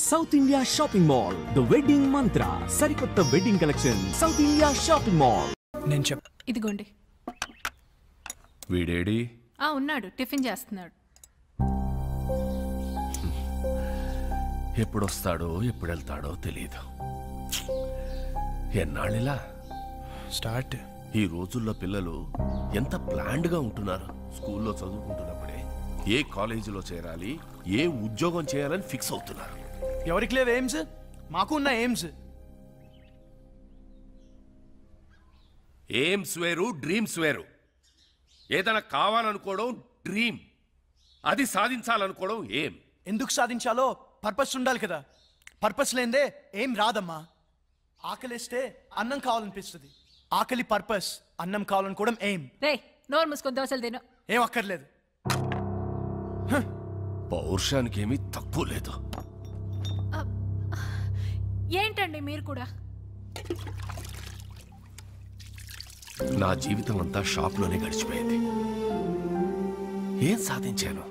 South India shopping mall the wedding మంత్ర సరికొత్త wedding collection south India shopping mall. నేను ఇదిగోండి. వీడేడి? ఉన్నాడు, టిఫిన్ చేస్తున్నాడు. ఎప్పుడొస్తాడో ఎప్పుడు వెళ్తాడో తెలియదు. ఎన్నాళ్ళిలా స్టార్ట్. ఈ రోజుల్లో పిల్లలు ఎంత ప్లాన్డ్గా ఉంటున్నారు. స్కూల్లో చదువుకుంటున్నప్పుడే ఏ కాలేజీలో చేరాలి, ఏ ఉద్యోగం చేయాలని ఫిక్స్ అవుతున్నారు. ఎవరికి లేవు ఎయిమ్స్? మాకు ఉన్న ఎయిమ్స్. ఎయిమ్స్ వేరు, డ్రీమ్స్ వేరు. ఏదైనా కావాలనుకోవడం డ్రీమ్, అది సాధించాలనుకోవడం ఏం. ఎందుకు సాధించాలో పర్పస్ ఉండాలి కదా. పర్పస్ లేదే ఏం రాదమ్మా. ఆకలిస్తే అన్నం కావాలనిపిస్తుంది. ఆకలి పర్పస్, అన్నం కావాలనుకోవడం ఏం. నోరు మూసుకొని దోశలు తిను. ఏం అక్కర్లేదు. పౌరుషానికి ఏమీ తక్కువ లేదు. ఏంటండి మీరు కూడా? నా జీవితం అంతా షాప్లోనే గడిచిపోయింది. ఏం సాధించాను?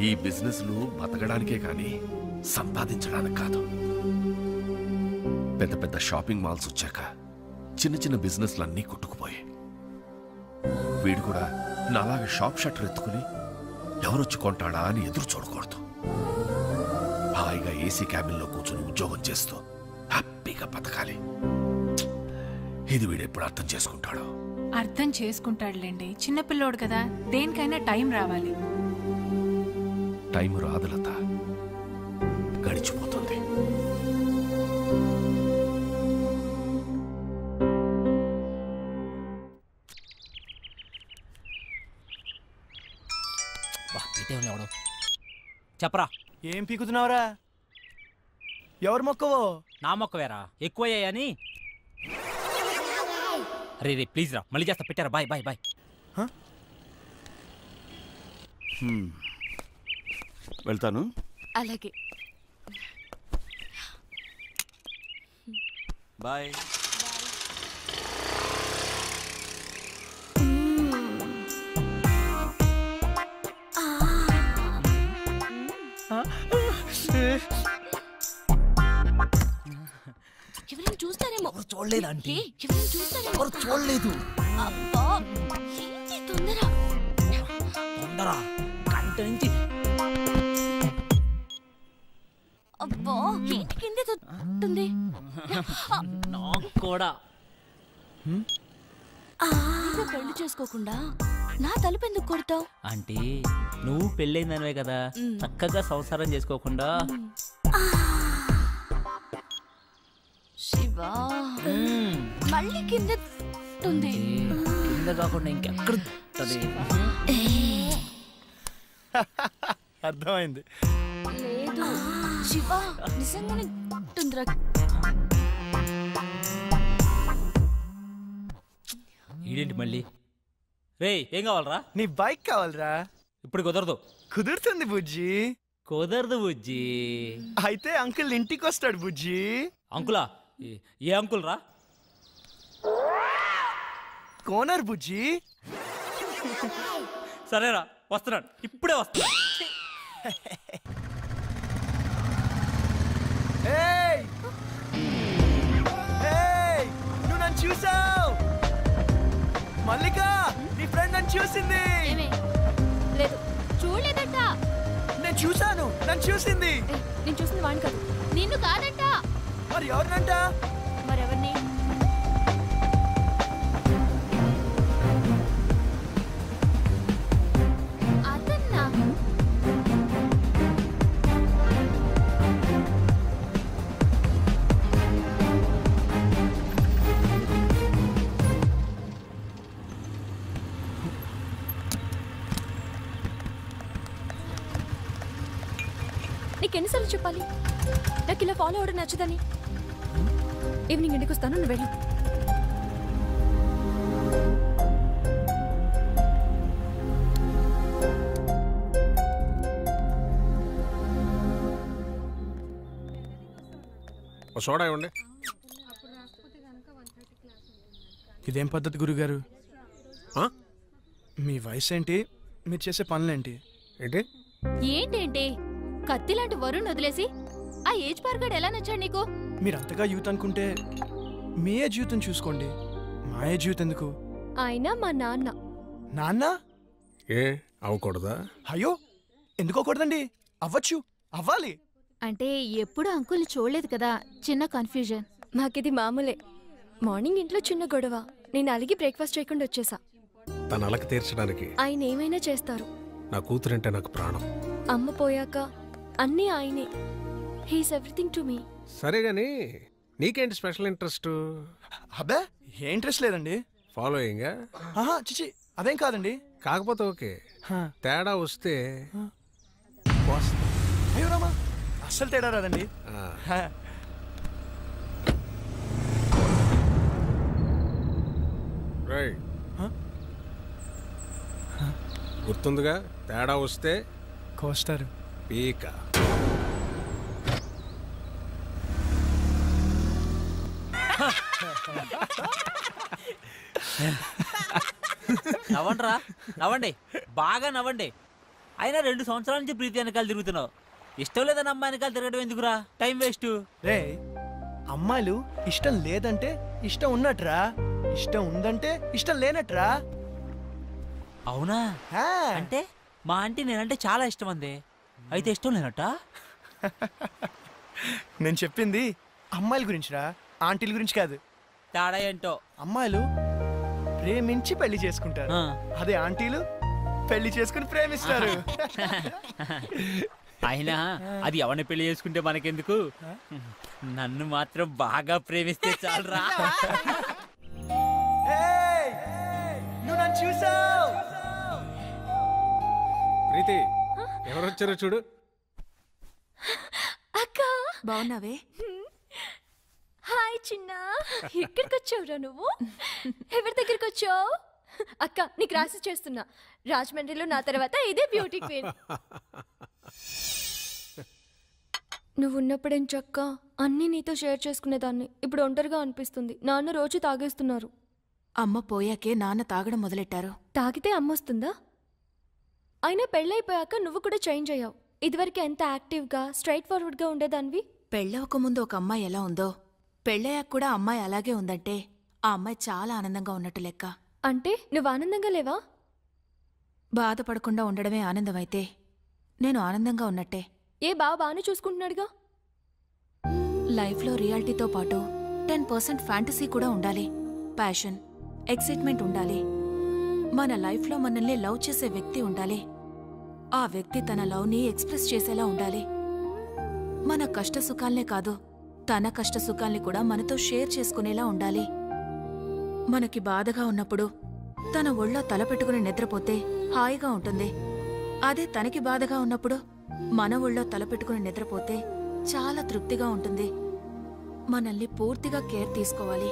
ఈ బిజినెస్లు బతకడానికే కానీ సంపాదించడానికి కాదు. పెద్ద పెద్ద షాపింగ్ మాల్స్ వచ్చాక చిన్న చిన్న బిజినెస్లన్నీ కొట్టుకుపోయాయి. వీడు కూడా నాలాగా షాప్ షట్టర్ ఎత్తుకుని ఎవరొచ్చి కొంటాడా అని ఎదురు చూడకూడదు. హాయిగా ఏసీ క్యాబిన్లో కూర్చుని ఉద్యోగం చేస్తూ హ్యాపీగా బతకాలి. ఇది వీడెప్పుడు అర్థం చేసుకుంటాడు? అర్థం చేసుకుంటాడులేండి, చిన్నపిల్లోడు కదా. దేనికైనా టైం రావాలి. టైం రాదు లత, గడిచిపోతుంది. చెప్పరా, ఏం పీకుతున్నావురా? ఎవరు మొక్కవో? నా మొక్కవేరా, ఎక్కువయ్యాయని. రే రే ప్లీజ్ రా, మళ్ళీ చేస్తా. పెట్టారా? Bye bye bye. వెళ్తాను. అలాగే, బాయ్. ఎవరైనా చూస్తారేమో. చూడలేదు ఆంటీ, ఎవరైనా చూస్తారేమో. చూడలేదు. అబ్బా, ఏంటి తొందర? తొందర గంట నుంచి. అబ్బా, ఏంటి కింద తొంటుంది? నాకు కూడా. పెళ్లి చేసుకోకుండా నా తలుపు ఎందుకు కొడతావు? ఆంటీ, నువ్వు పెళ్ళైందనివే కదా, చక్కగా సంసారం చేసుకోకుండా. శివా, మళ్ళీ కింద ఉంది. కింద కాకుండా ఇంకెక్కడ? అర్థమైంది. లేదు శివా, నిజంగానే ఉంటుందిరా. ఈడేంటి మళ్ళీ? రే, ఏం కావాలరా? నీ బైక్ కావాలరా? ఇప్పుడు కుదరదు. కుదురుతుంది బుజ్జి. కుదరదు బుజ్జి. అయితే అంకుల్ ఇంటికి వస్తాడు బుజ్జి. అంకులా? ఏ అంకుల్ రా? కోనర్ బుజ్జి. సరేరా, వస్తున్నాడు, ఇప్పుడే వస్తున్నాడు. నువ్వు నన్ను చూసావు? మల్లిక, నీ ఫ్రెండ్ నన్ను చూసింది. లేదు, చూడలేదంట. నేను చూసాను, నన్ను చూసింది. నేను చూసింది వాడిని కాదు, నిన్ను కాదంట. మరి ఎవరినంట? మరెవరిని? అదన్నా. నీకెన్నిసార్లు చెప్పాలి నాకు ఇలా ఫాలో అవడం నచ్చదని? ఈవినింగ్ ఇంటికి వస్తాను, నువ్వు వెళ్ళు. సోడా ఇవ్వండి. ఇదేం పద్ధతి గురుగారు? మీ వయసు ఏంటి? మీరు చేసే పనులేంటి? ఏంటి? ఏంటేంటి కత్తి లాంటి వరుణ్ వదిలేసి ఆ ఏజ్ పార్గాడు ఎలా నచ్చాడు నీకు? మీరు అంతగా యూత్ అనుకుంటే మీ ఏ జీవితం చూసుకోండి, మా ఏ జీవితం ఎందుకు? ఆయన మా నాన్న. నాన్న ఏ అవ్వకూడదా? అయ్యో ఎందుకోకూడదండి, అవ్వచ్చు, అవ్వాలి. అంటే ఎప్పుడు అంకుల్ని చూడలేదు కదా, చిన్న కన్ఫ్యూజన్. మాకిది మామూలే. మార్నింగ్ ఇంట్లో చిన్న గొడవ, నేను అలిగి బ్రేక్ఫాస్ట్ చేయకుండా వచ్చేసా. తన అలక తీర్చడానికి ఆయన ఏమైనా చేస్తారు. నా కూతురంటే నాకు ప్రాణం. అమ్మ పోయాక అన్నీ ఆయనే. He's everything to me. సరే గాని నీకేంటి స్పెషల్ ఇంట్రెస్ట్? అబ్బే ఏ ఇంట్రెస్ట్ లేదండి. ఫాలోయింగ్? ఆహా చిచి అదేం కాదండి. కాకపోతే ఓకే, తేడా వస్తే అయ్యో రామా, అస్సలు తేడా రాదండి. గుర్తుందిగా, తేడా వస్తే కోస్తారు పీక. నవ్వండిరా, నవ్వండి, బాగా నవ్వండి. అయినా 2 సంవత్సరాల నుంచి ప్రీతి వెనకాల తిరుగుతున్నావు. ఇష్టం లేదని అమ్మాయి వెనకాల తిరగడం ఎందుకురా? Time waste. రే అమ్మాయిలు ఇష్టం లేదంటే ఇష్టం ఉన్నట్రా, ఇష్టం ఉందంటే ఇష్టం లేనట్రా. అవునా? అంటే మా ఆంటీ నేనంటే చాలా ఇష్టం అంది, అయితే ఇష్టం లేనట్ట? నేను చెప్పింది అమ్మాయిల గురించిరా, ఆంటీల గురించి కాదు. తేడా ఏంటో. అమ్మాయిలు ప్రేమించి పెళ్లి చేసుకుంటారు, అదే ఆంటీలు పెళ్లి చేసుకుని ప్రేమిస్తారు. అయినా అది ఎవరిని పెళ్లి చేసుకుంటే మనకెందుకు, నన్ను మాత్రం బాగా ప్రేమిస్తే చాలరా. నువ్వు నన్ను చూసావు. ప్రీతి ఎవరొచ్చారో చూడు. అక్క బాగున్నావే? హాయ్ చిన్న, ఇక్కడికి వచ్చావురా నువ్వు? ఎవరి దగ్గరికి వచ్చావు? అక్క నీకు రాసి చేస్తున్నా, రాజమండ్రిలో నా తర్వాత ఇదే బ్యూటీ క్వీన్. నువ్వు ఉన్నప్పుడేం చక్క అన్నీ నీతో షేర్ చేసుకునేదాన్ని, ఇప్పుడు ఒంటరిగా అనిపిస్తుంది. నాన్న రోజు తాగేస్తున్నారు. అమ్మ పోయాకే నాన్న తాగడం మొదలెట్టారు. తాగితే అమ్మొస్తుందా? అయినా పెళ్ళైపోయాక నువ్వు కూడా చేంజ్ అయ్యావు. ఇదివరకు ఎంత యాక్టివ్గా స్ట్రైట్ ఫార్వర్డ్గా ఉండేదానివి. పెళ్ళవకముందు ఒక అమ్మాయి ఎలా ఉందో పెళ్ళయ్యాక కూడా అమ్మాయి అలాగే ఉందంటే ఆ అమ్మాయి చాలా ఆనందంగా ఉన్నట్టు లెక్క. అంటే నువ్వు ఆనందంగా లేవా? బాధపడకుండా ఉండడమే ఆనందమైతే నేను ఆనందంగా ఉన్నట్టే. ఏ బాగానే చూసుకుంటున్నాడుగా. లైఫ్లో రియాలిటీతో పాటు 10% ఫ్యాంటసీ కూడా ఉండాలి. ప్యాషన్, ఎక్సైట్మెంట్ ఉండాలి. మన లైఫ్లో మనల్ని లవ్ చేసే వ్యక్తి ఉండాలి. ఆ వ్యక్తి తన లవ్ని ఎక్స్ప్రెస్ చేసేలా ఉండాలి. మన కష్ట సుఖాల్నే కాదు, తన కష్ట సుఖాల్ని కూడా మనతో షేర్ చేసుకునేలా ఉండాలి. మనకి బాధగా ఉన్నప్పుడు తన ఒళ్ళో తల పెట్టుకుని నిద్రపోతే హాయిగా ఉంటుంది. అదే తనకి బాధగా ఉన్నప్పుడు మన ఒళ్ళో తల పెట్టుకుని నిద్రపోతే చాలా తృప్తిగా ఉంటుంది. మనల్ని పూర్తిగా కేర్ తీసుకోవాలి.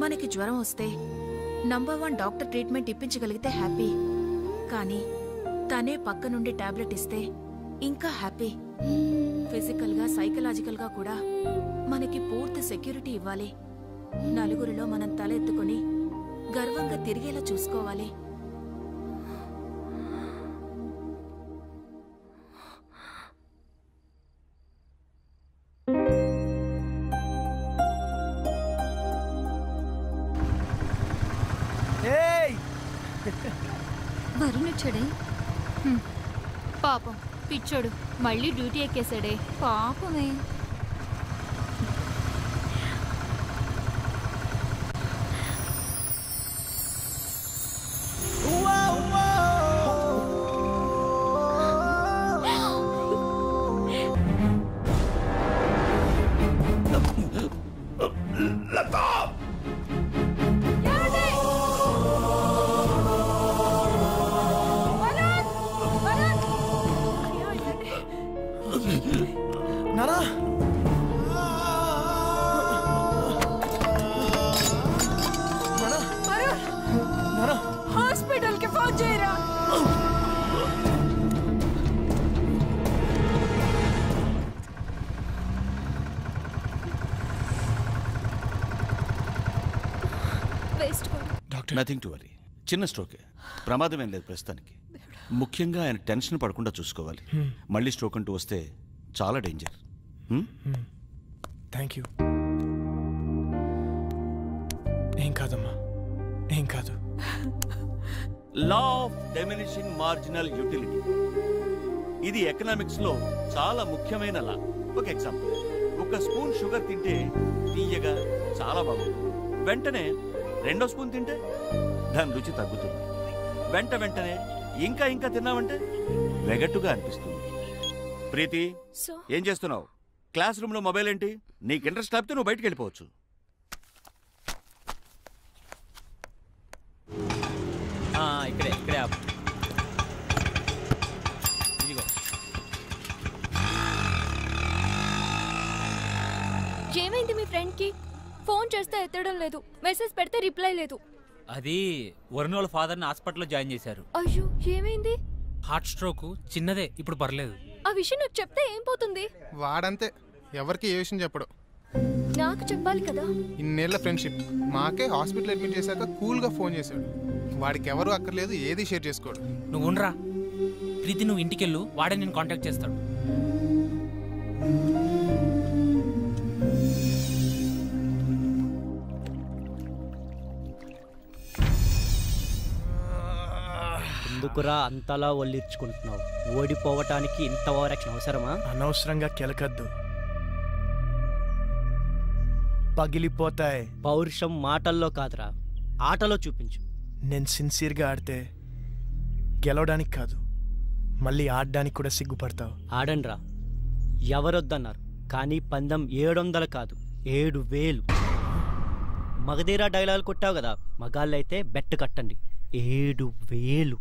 మనకి జ్వరం వస్తే నంబర్ 1 డాక్టర్ ట్రీట్మెంట్ ఇప్పించగలిగితే హ్యాపీ. కానీ తనే పక్క నుండి టాబ్లెట్ ఇస్తే ఇంకా హ్యాపీ. ఫిజికల్గా సైకలాజికల్గా కూడా మనకి పూర్తి సెక్యూరిటీ ఇవ్వాలి. నలుగురిలో మనం తల ఎత్తుకుని గర్వంగా తిరిగేలా చూసుకోవాలి. వరుణ్ వచ్చాడే? పాపం పిచ్చోడు మళ్ళీ డ్యూటీ ఎక్కేశాడే. పాపమే. హాస్పిటల్కి ఫోన్ చేయరా. నథింగ్ టు వరీ, చిన్న స్ట్రోకే, ప్రమాదం ఏం లేదు ప్రస్తుతానికి. ముఖ్యంగా ఆయన టెన్షన్ పడకుండా చూసుకోవాలి. మళ్ళీ స్ట్రోక్ అంటూ వస్తే చాలా డేంజర్. Thank you. ఏం కాదమ్మా, ఏం కాదు. Law of diminishing marginal utility, ఇది ఎకనామిక్స్ లో చాలా ముఖ్యమైన లా. ఒక ఎగ్జాంపుల్, ఒక స్పూన్ షుగర్ తింటే తీయగా చాలా బాగుంటుంది. వెంటనే 2వ స్పూన్ తింటే దాని రుచి తగ్గుతుంది. వెంటనే ఇంకా ఇంకా తిన్నామంటే వెగట్టుగా అనిపిస్తుంది. ప్రీతి, ఏం చేస్తున్నావు? క్లాస్ రూమ్ లో మొబైల్ ఏంటి? నీకు ఇంట్రెస్ట్ లేకపోతే నువ్వు బయటికి వెళ్ళిపోవచ్చు. ఇక్కడే ఇక్కడే ఆపు. ఇదిగో. ఏమైంది మీ ఫ్రెండ్ కి? ఫోన్ చేస్తే ఎత్తడం లేదు, మెసేజ్ పెడితే రిప్లై లేదు. అది వరుణ్ వాళ్ళ ఫాదర్ని హాస్పిటల్లో జాయిన్ చేశారు. అయ్యో, ఏమైంది? హార్ట్ స్ట్రోక్, చిన్నదే, ఇప్పుడు పర్లేదు. ఆ విషయం నాకు చెప్తే ఏం పోతుంది? వాడంతే, ఎవరికి ఏ విషయం చెప్పడు. నాకు చెప్పాలి కదా. ఇన్నేళ్ల ఫ్రెండ్షిప్, మాకే హాస్పిటల్ అడ్మిట్ చేశాక కూల్గా ఫోన్ చేశాడు. వాడికి ఎవరు అక్కర్లేదు, ఏది షేర్ చేసుకోడు. నువ్వు ఉండరా ప్రీతి, నువ్వు ఇంటికెళ్ళు, వాడే నేను కాంటాక్ట్ చేస్తాడు. ఎందుకురా అంతలా ఒళ్ళిర్చుకుంటున్నావు? ఓడిపోవటానికి ఇంత ఓవరాక్షన్ అవసరమా? అనవసరంగా కెలకద్దు, పగిలిపోతాయి. పౌరుషం మాటల్లో కాదురా, ఆటలో చూపించు. నేను సిన్సియర్గా ఆడితే గెలవడానికి కాదు, మళ్ళీ ఆడడానికి కూడా సిగ్గుపడతావు. ఆడండ్రా, ఎవరొద్దన్నారు, కానీ పందెం 700 కాదు 7000. మగధీరా డైలాగ్ కొట్టావు కదా, మగాళ్ళైతే బెట్ కట్టండి 7000.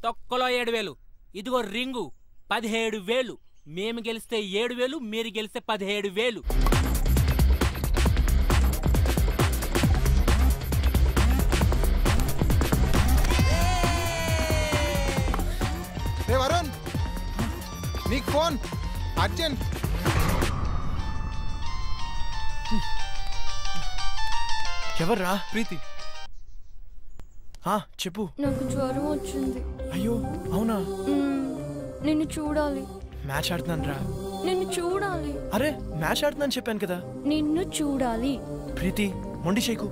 తొక్కలో 7000. ఇదిగో రింగు 17000. మేము గెలిస్తే 7000, మీరు గెలిస్తే 17000. వరుణ్, నీకు ఫోన్ అర్జెంట్. ఎవర్రా? ప్రీతి. చెప్పు. నాకు జ్వరం వచ్చింది. అయ్యో, అవునా? నిన్ను చూడాలి. మ్యాచ్ ఆడుతున్నాను రా. నిన్ను చూడాలి. అరే, మ్యాచ్ ఆడుతున్నాను చెప్పాను కదా. నిన్ను చూడాలి. ప్రీతి, మొండి చేయకు.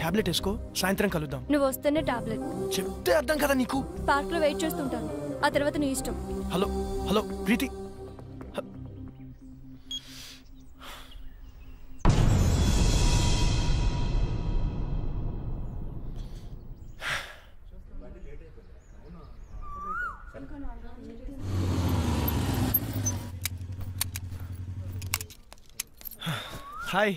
టాబ్లెట్ వేసుకో, సాయంత్రం కలుద్దాం. నువ్వు వస్తేనే టాబ్లెట్. చెప్తే అర్థం కదా నీకు. పార్క్ లో వెయిట్ చేస్తుంటాను, ఆ తర్వాత నీ ఇష్టం. హలో హలో ప్రీతి. హాయ్.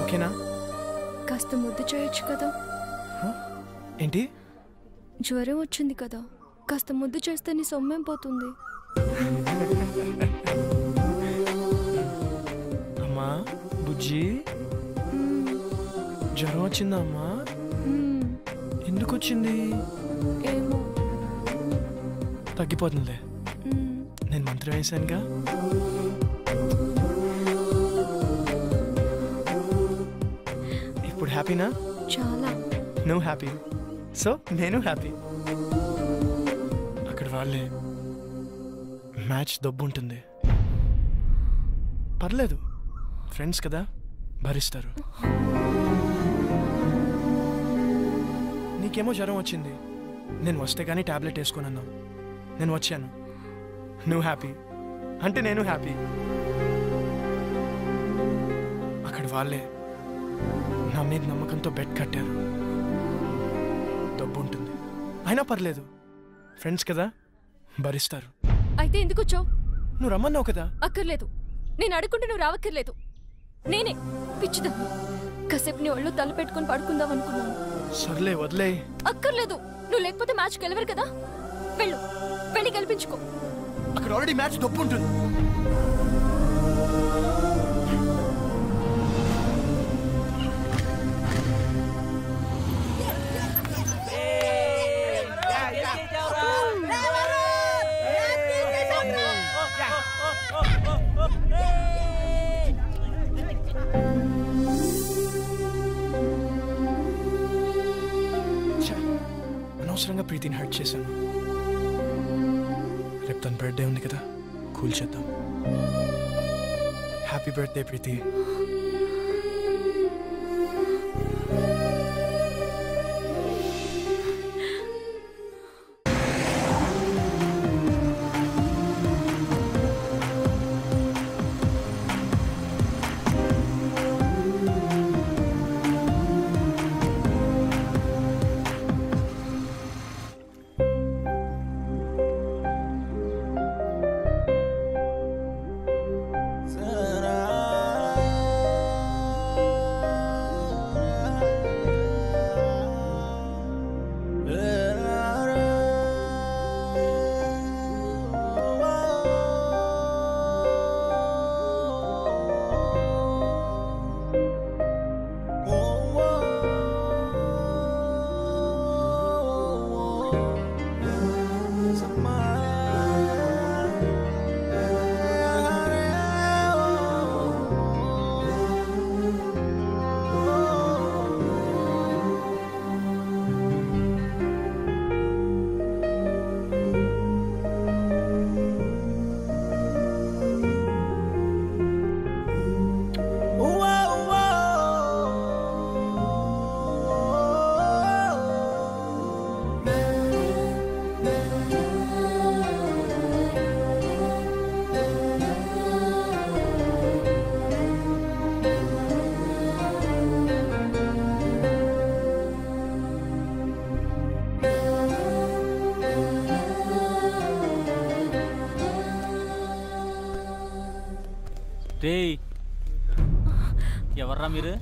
ఓకేనా? కాస్త ముద్దు చేయొచ్చు కదా. ఏంటి? జ్వరం వచ్చింది కదా, కాస్త ముద్దు చేస్తే నీ సొమ్మేం పోతుంది. అమ్మా బుజ్జి, జ్వరం వచ్చిందా అమ్మా? ఎందుకు వచ్చింది? ఏమో, తగ్గిపోతుందిలే. నేను మంత్రం వేసానుగా. ఇప్పుడు హ్యాపీనా? చాలా. నువ్వు హ్యాపీ, సో నేను హ్యాపీ. అక్కడ వాళ్ళే మ్యాచ్ దొబ్బు ఉంటుంది, పర్లేదు, ఫ్రెండ్స్ కదా, భరిస్తారు. నీకేమో జ్వరం వచ్చింది, నేను వస్తే కానీ టాబ్లెట్ వేసుకున్నాను. నేను వచ్చాను, నువ్వు హ్యాపీ అంటే నేను హ్యాపీ. అక్కడ వాళ్ళే నా మీద నమ్మకంతో బెట్ కట్టారు. డబ్బు ఉంటుంది, అయినా పర్లేదు, ఫ్రెండ్స్ కదా, భరిస్తారు. అయితే ఎందుకు వచ్చావు? నువ్వు రమ్మన్నావు కదా. అక్కర్లేదు, నేను అడుగుంటే నువ్వు రావక్కర్లేదు. నేనే పిచ్చిదా కాసేపు నీ ఒళ్ళు తల పెట్టుకుని పడుకుందాం అనుకున్నాను. సర్లే వదిలే. అక్కర్లేదు, నువ్వు లేకపోతే మ్యాచ్ గెలవరు కదా. వెళ్ళు, వెళ్ళి గెలిపించుకో. అక్కడ ఆల్రెడీ మ్యాచ్ డబ్బు ఉంటుంది. ప్రీతిని హర్ట్ చేశాను. రేపు తన బర్త్డే ఉంది కదా, కూల్ చేద్దాం. హ్యాపీ బర్త్డే ప్రీతి. రే ఎవర్రా మీరు?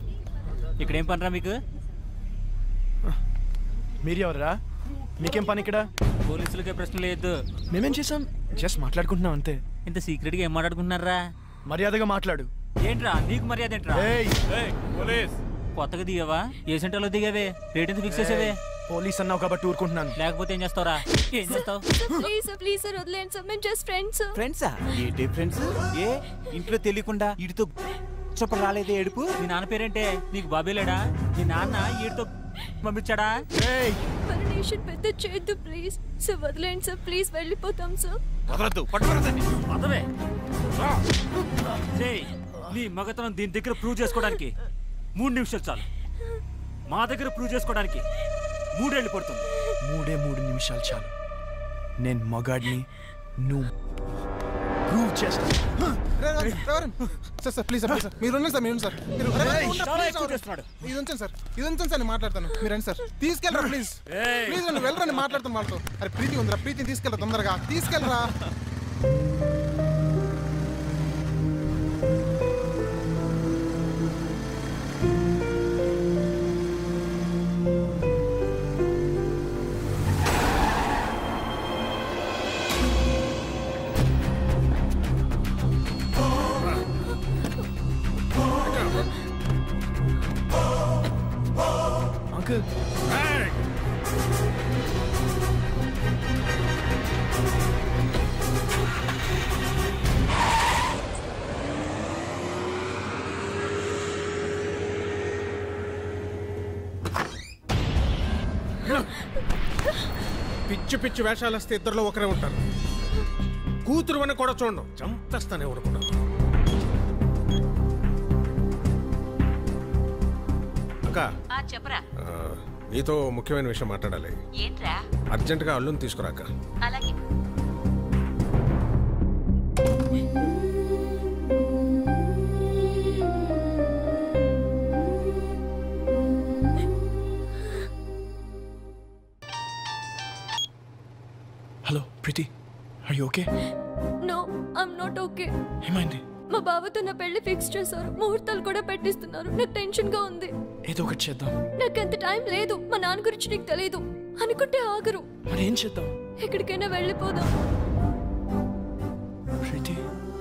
ఇక్కడేం పనిరా మీకు? మీరు ఎవరా? మీకేం పని ఇక్కడ? పోలీసులకే ప్రశ్న లేదు. మేమేం చేసాం? జస్ట్ మాట్లాడుకుంటున్నాం అంతే. ఇంత సీక్రెట్గా ఏం మాట్లాడుకుంటున్నారా? మర్యాదగా మాట్లాడు. ఏంట్రా నీకు మర్యాద ఏంట్రా? కొత్తగా దిగావా? ఏ సెంటర్లో దిగావే? రేట్ ఎంత ఫిక్స్ చేసావే? పోలీస్ అన్నావు కాబట్టి ఊరుకుంటున్నాను. లేకపోతే ఏం చేస్తావురా? ఏం చేస్తావు? ప్లీజ్ సార్ వదిలేండి సార్, మేము జస్ట్ ఫ్రెండ్స్. ఫ్రెండ్సా? ఏంటి ఫ్రెండ్స్? ఏ ఇంట్లో తెలియకుండా వీడితో చొప్ప రాలేదే ఏడుపు? నీ నాన్న పేరేంటే? నీకు బాబే లేడా? నీ నాన్న వీడితో పంపించాడా? పర్మిషన్ పెద్ద చేయొద్దు ప్లీజ్ సార్, వదిలేండి సార్ ప్లీజ్, వెళ్ళిపోతాం సార్. వదలొద్దు, పట్టుకోరదండి. అదవే నీ మగతనం దీని దగ్గర ప్రూవ్ చేసుకోవడానికి 3 నిమిషాలు చాలు. మా దగ్గర ప్రూవ్ చేసుకోవడానికి 3 ఏళ్ళు పడుతుంది. 3 నిమిషాలు చాలు. నేను మగాడిని, నువ్వు ప్రూవ్ చేస్తా. సార్ ప్లీజ్ సార్, మీరు ఉండండి సార్, మీరు సార్, ఇది ఉంచండి సార్, ఇది ఉంచండి సార్, నేను మాట్లాడతాను. మీరు రండి సార్, తీసుకెళ్ళరా ప్లీజ్ ప్లీజ్, నువ్వు వెళ్ళరా, మాట్లాడతాను వాళ్ళతో. అరే ప్రీతి ఉందిరా, ప్రీతిని తీసుకెళ్ళరా, తొందరగా తీసుకెళ్ళరా. Uncle. Hey! పిచ్చి పిచ్చి వేషాలు వస్తే ఇద్దరులో ఒకరే ఉంటారు. కూతురు అని కూడా చూడండి, చంపేస్తానే ఊరుకున్నాను. చెప్పరా, నీతో ముఖ్యమైన విషయం మాట్లాడాలి. ఏంట్రా? అర్జెంటుగా అల్లుని తీసుకురాక. అలాగే. Hello Preeti, are you okay? No, I'm not okay. ఏమైంది? మా బావతో నా పెళ్లి ఫిక్స్ చేశారు, ముహూర్తాలు కూడా పెట్టిస్తున్నారు. నాకు టెన్షన్ గా ఉంది. ఏదో ఒకటి చేద్దాం. నాకు అంత టైం లేదు. మా నాన్న గురించి నీకు తెలియదు అనుకుంటే ఆగరు. మరి ఏం చేద్దాం? ఎక్కడికైనా వెళ్ళిపోదాం. ప్రీతి,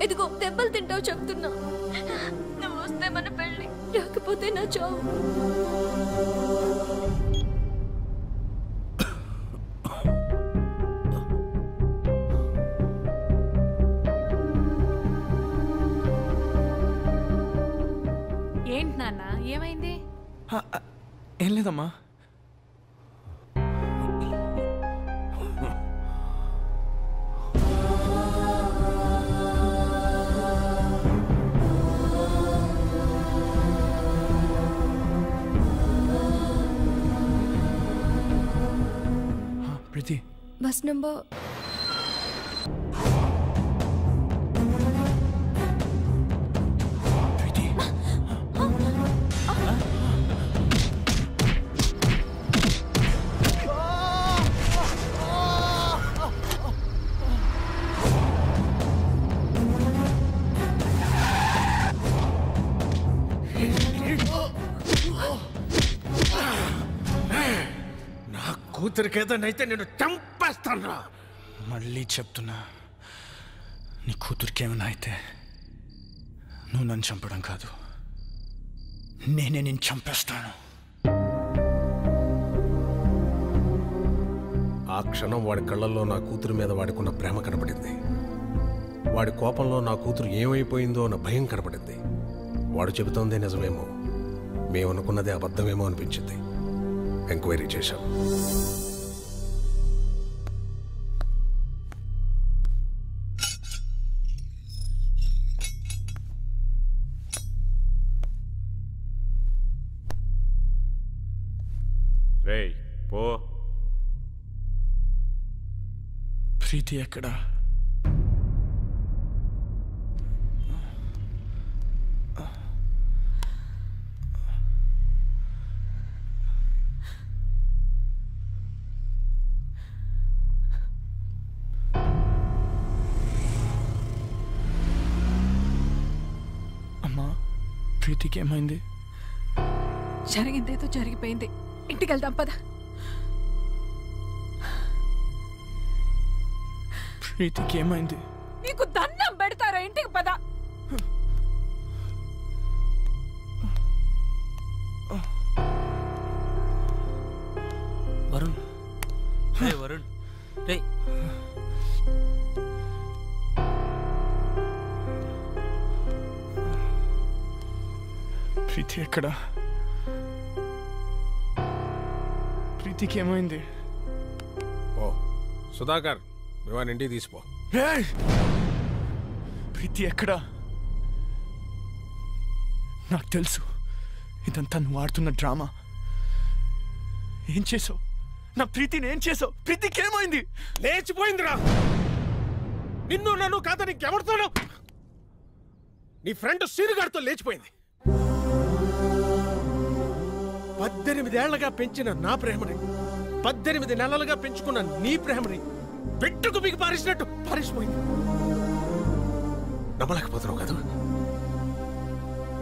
ఇదిగో దెబ్బలు తింటావు చెప్తున్నా. నువ్వు వస్తే మన పెళ్లి, రాకపోతే నా చావు. ఏంటి నాన్న, ఏమైంది? ఏం లేదమ్మా. బస్ నంబర్ కూతురికేదనైతే నేను చంపేస్తాను. మళ్ళీ చెప్తున్నా, నీ కూతురికి ఏమైనా అయితే నువ్వు నన్ను చంపడం కాదు, నేనే నేను చంపేస్తాను. ఆ క్షణం వాడి కళ్ళల్లో నా కూతురు మీద వాడికున్న ప్రేమ కనపడింది. వాడి కోపంలో నా కూతురు ఏమైపోయిందో అన్న భయం కనపడింది. వాడు చెబుతోందే నిజమేమో, మేమనుకున్నదే అబద్ధమేమో అనిపించింది. ఎంక్వైరీ చేశాం. రేయ్ పో. ప్రీతి ఎక్కడా? అమ్మా, ప్రీతికి ఏమైంది? జరిగిందేదో జరిగిపోయింది, ఇంటికి వెళ్దాం పద. ప్రీతికి ఏమైంది? నీకు దండం పెడతారా, ఇంటికి పద. వరుణ్, రే వరుణ్, రే ప్రీతి ఎక్కడా? ప్రీతికి ఏమైంది? ఓ సుధాకర్, మేవాని ఇంటికి తీసిపో. ప్రీతి ఎక్కడా? నాకు తెలుసు ఇదంతా నువ్వు ఆడుతున్న డ్రామా. ఏం చేసావు? నా ప్రీతిని ఏం చేసావు? ప్రీతికి ఏమైంది? లేచిపోయిందిరా. నిన్ను నన్ను కాదని ఇంకెవరితోనో నీ ఫ్రెండ్ సీనుగారితో లేచిపోయింది. 18 ఏళ్లగా పెంచిన నా ప్రేమని, 18 నెలలుగా పెంచుకున్న నీ ప్రేమని పెట్టుకు బిగి పారేసినట్టు పారేసిపోయింది. నమ్మలేకపోతున్నావు కదా?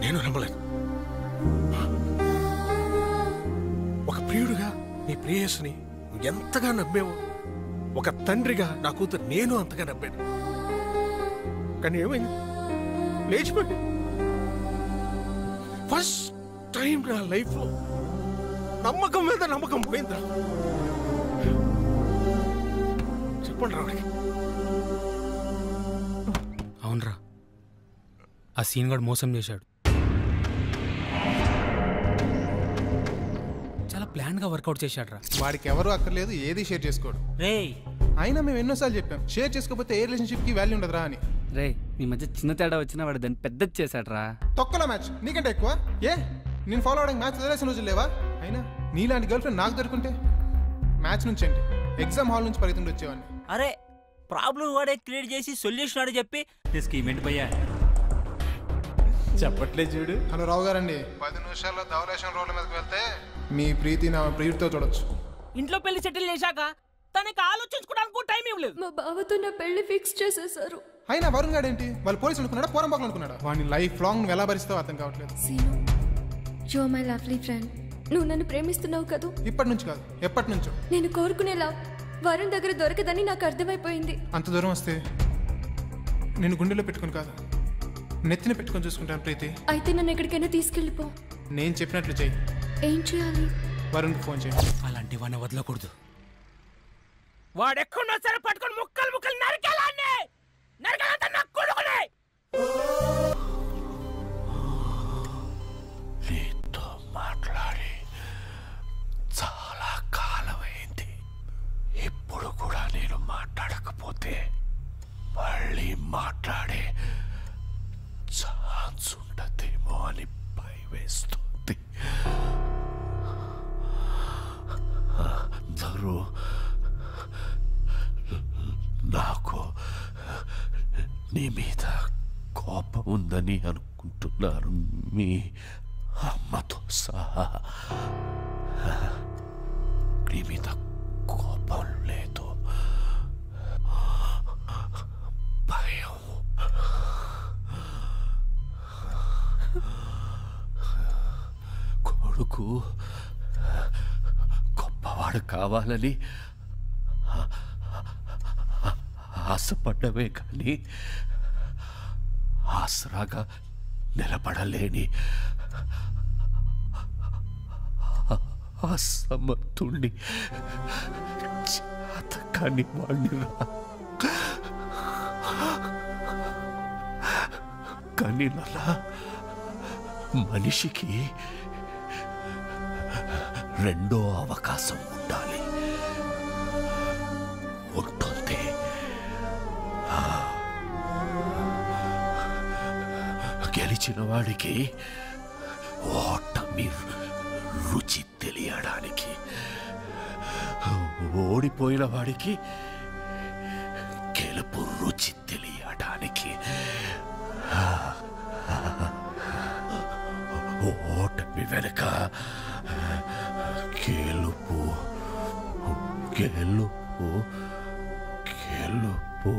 నేను నమ్మలేను. ఒక ప్రియుడుగా నీ ప్రేయస్ని ఎంతగా నమ్మేవో, ఒక తండ్రిగా నా కూతురు నేను అంతగా నమ్మాను. కానీ ఏమైంది? లేచిపోయింది. ఫస్ట్ టైం నా లైఫ్లో నమ్మకం మీద నమ్మకం పోయిందా? చెప్పండి రావుడికి. అవునరా, ఆ సీన్ గడు మోసం చేశాడు. చాలా ప్లాన్ గా వర్కౌట్ చేశాడు రా. వాడికి ఎవరు అక్కర్లేదు, ఏది షేర్ చేసుకోడు. అయినా మేము ఎన్నోసార్లు చెప్పాం, షేర్ చేసుకోకపోతే ఏ రిలేషన్షిప్ కి వాల్యూ ఉండదురా అని. రే, మీ మధ్య చిన్న తేడా వచ్చినా వాడు దాన్ని పెద్దది చేశాడు రా. తొక్కలో మ్యాచ్ నీకంటే ఎక్కువ. ఏ నేను ఫాలో అవడానికి మ్యాచ్ వదిలేసిన రోజులు లేవా? అయినా నీలాంటి గర్ల్ ఫ్రెండ్ నాకు దొరుకుంటే మ్యాచ్ నుంచి అంటే ఎగ్జామ్ హాల్ నుంచి పరిగెత్తుండి వచ్చేవాడిని. అరే ప్రాబ్లం వాడే క్రియేట్ చేసి సొల్యూషన్ ఆడే చెప్పి స్కీమ్ ఏంటి భయ్యా? చెప్పట్లే చూడు. హలో రావు గారండి, 10 నిమిషాల్లో ధవలేషన్ రోడ్ల మీదకి వెళ్తే మీ ప్రీతి నా ప్రియుడితో చూడొచ్చు. ఇంట్లో పెళ్లి సెటిల్ చేశాక తనకి ఆలోచించుకోవడానికి టైం ఇవ్వలేదు. మా బావతో నా పెళ్లి ఫిక్స్ చేసేసారు. అయినా వరుణ్ గారు ఏంటి, వాళ్ళు పోలీసులు అనుకున్నాడా పోరంబాకులు అనుకున్నాడా? వాడిని లైఫ్ లాంగ్ నువ్వు ఎలా భరిస్తావో అర్థం కావట్లేదు. Seenu, you are my lovely friend. నువ్వు నన్ను ప్రేమిస్తున్నావు కదూ? ఇప్పటి నుంచి కాదు, ఎప్పటి నుంచో. నేను కోరుకునేలా వరుణ్ దగ్గర దొరకదని నాకు అర్థమైపోయింది. అంత దూరం వస్తే నేను గుండెలో పెట్టుకుని కాదు, నెత్తిన పెట్టుకొని చూసుకుంటాను ప్రీతి. అయితే నన్ను ఎక్కడికైనా తీసుకెళ్ళిపో. నేను చెప్పినట్లు చెయ్యి. ఏం చేయాలి? వరుణ్కి ఫోన్ చేయండి. అలాంటి వాడిని వదలకూడదు. వాడెక్కడున్నా సరే పట్టుకొని ముక్కలు ముక్కలు నరికేలాన్ని నరకాలంతా నాకు కొడుకునే. నీతో మాట్లాడి చాలా కాలమైంది. ఇప్పుడు కూడా నేను మాట్లాడకపోతే మళ్ళీ మాట్లాడే ఛాన్స్ ఉండదేమో అని భయమేస్తుంది. అందరూ మీద కోపం ఉందని అనుకుంటున్నారు మీ అమ్మతో సహా. నీ మీద కోపం లేదు, భయం. కొడుకు గొప్పవాడు కావాలని ఆశపడ్డమే కానీ ఆసరాగా నిలబడలేని అసమర్థుణ్ణి, చేతకాని వాణ్ణిరా. కానీ నలా మనిషికి రెండో అవకాశం ఉండాలి, ఉంటుంది. గెలిచిన వాడికి ఓటమి రుచి తెలియడానికి, ఓడిపోయిన వాడికి గెలుపు రుచి తెలియడానికి, ఓటమి వెనుక గెలుపు గెలుపు గెలుపు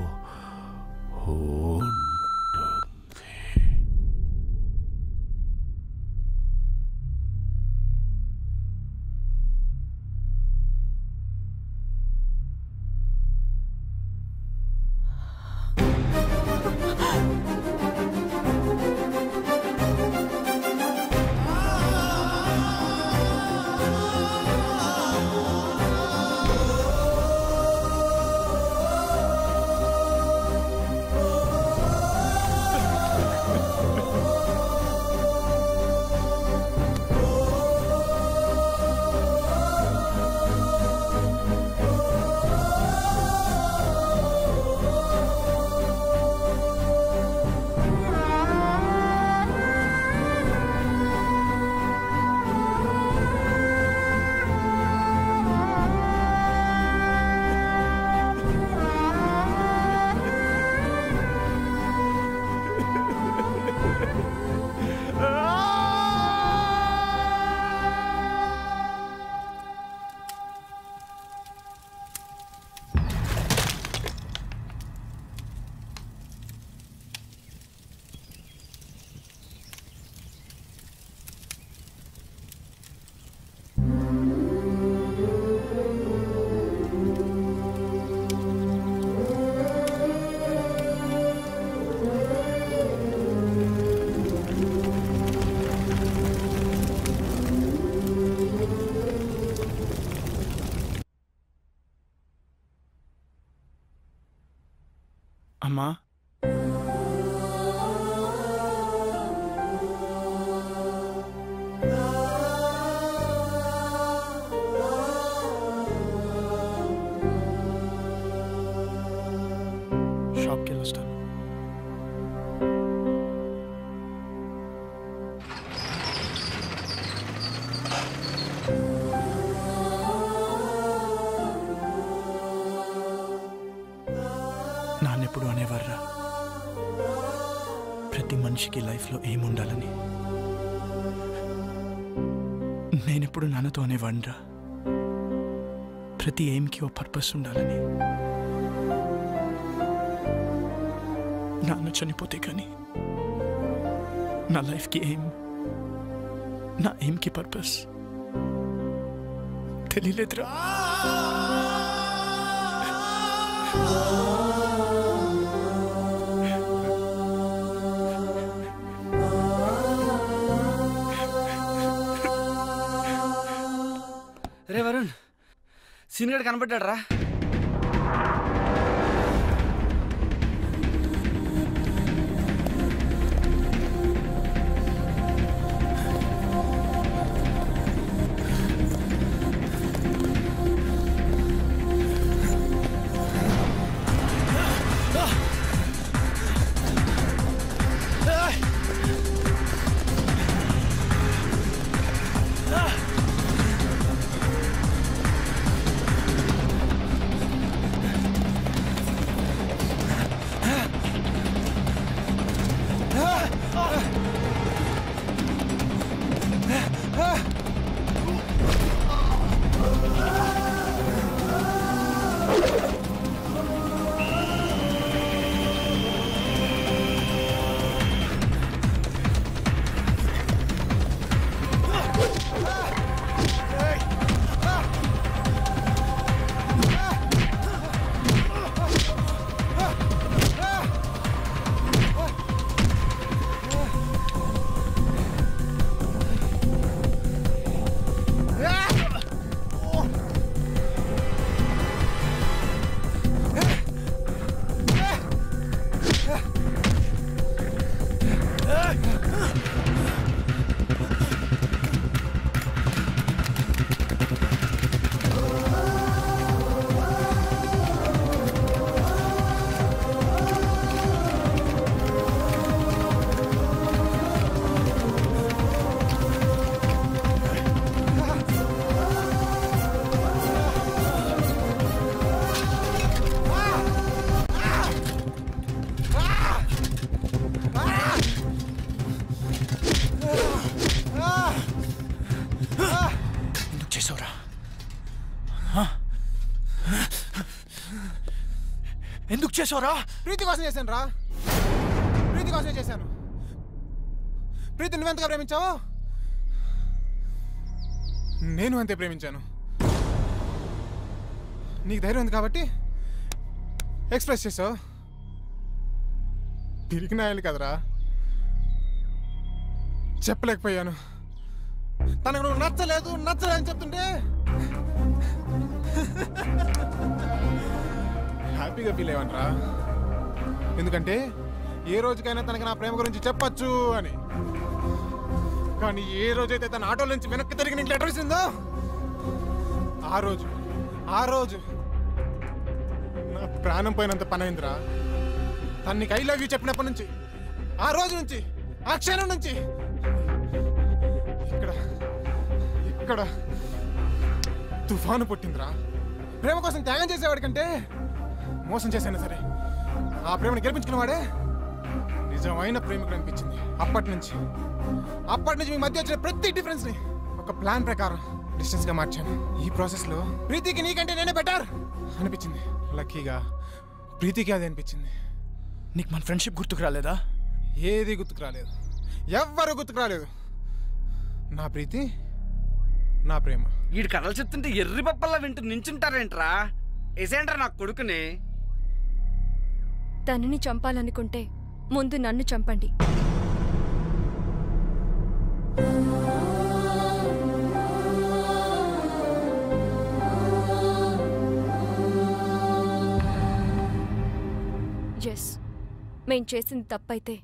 అమ్మా, షాప్కి వెళ్ళొస్తాను. నాన్నెప్పుడు అనేవారా, ప్రతి మనిషికి లైఫ్లో ఏముండాలని. నేనెప్పుడు నాన్నతో అనేవాడిరా, ప్రతి ఎయిమ్కి ఓ పర్పస్ ఉండాలని. నాన్న చనిపోతే కానీ నా లైఫ్కి ఎయిమ్, నా ఎయిమ్కి పర్పస్ తెలియలేదురా. రే వరుణ్, సీనియర్ కనబడ్డాడు రా. ఎందుకు చేసావురా? ప్రీతి కోసం చేశాను రా, ప్రీతి కోసమే చేశాను. ప్రీతి నువ్వెంతగా ప్రేమించావు, నేను అంతే ప్రేమించాను. నీకు ధైర్యం ఉంది కాబట్టి ఎక్స్ప్రెస్ చేసావు. తిరిగి నాయాలి కదరా, చెప్పలేకపోయాను. తనకు నువ్వు నచ్చలేదు అని చెప్తుంటే హ్యాపీగా ఫీల్ అయ్యావనరా. ఎందుకంటే ఏ రోజుకైనా తనకి నా ప్రేమ గురించి చెప్పచ్చు అని. కానీ ఏ రోజైతే తన ఆటోల నుంచి వెనక్కి తిరిగి నీకు లెటర్ ఇస్తుందో ఆ రోజు నా ప్రాణం పోయినంత పని అయిందిరా. తను నీకు ఐ లవ్ యూ చెప్పినప్పటి నుంచి, ఆ రోజు నుంచి, ఆ క్షణం నుంచి ఇక్కడ తుఫాను పుట్టిందిరా. ప్రేమ కోసం త్యాగం చేసేవాడి కంటే మోసం చేసైనా సరే ఆ ప్రేమను గెలిపించుకున్న వాడే నిజమైన ప్రేమికుడు అనిపించింది. అప్పటి నుంచి మీ మధ్య వచ్చిన ప్రతి డిఫరెన్స్ ని ఒక ప్లాన్ ప్రకారం డిస్టెన్స్ గా మార్చాను. ఈ ప్రాసెస్ లో ప్రీతికి నీకంటే నేనే బెటర్ అనిపించింది. లక్కీగా ప్రీతికి అది అనిపించింది. నీకు మన ఫ్రెండ్షిప్ గుర్తుకు రాలేదా? ఏది గుర్తుకు రాలేదు, ఎవ్వరు గుర్తుకు రాలేదు. నా ప్రీతి, నా ప్రేమ. వీడి కథలు చెప్తుంటే ఎర్రి పప్పల్లా వింటూ నించుంటారేంట్రా? ఏసేంట్రా నా కొడుకుని. తనని చంపాలనుకుంటే ముందు నన్ను చంపండి. ఎస్, మేం చేసింది తప్పైతే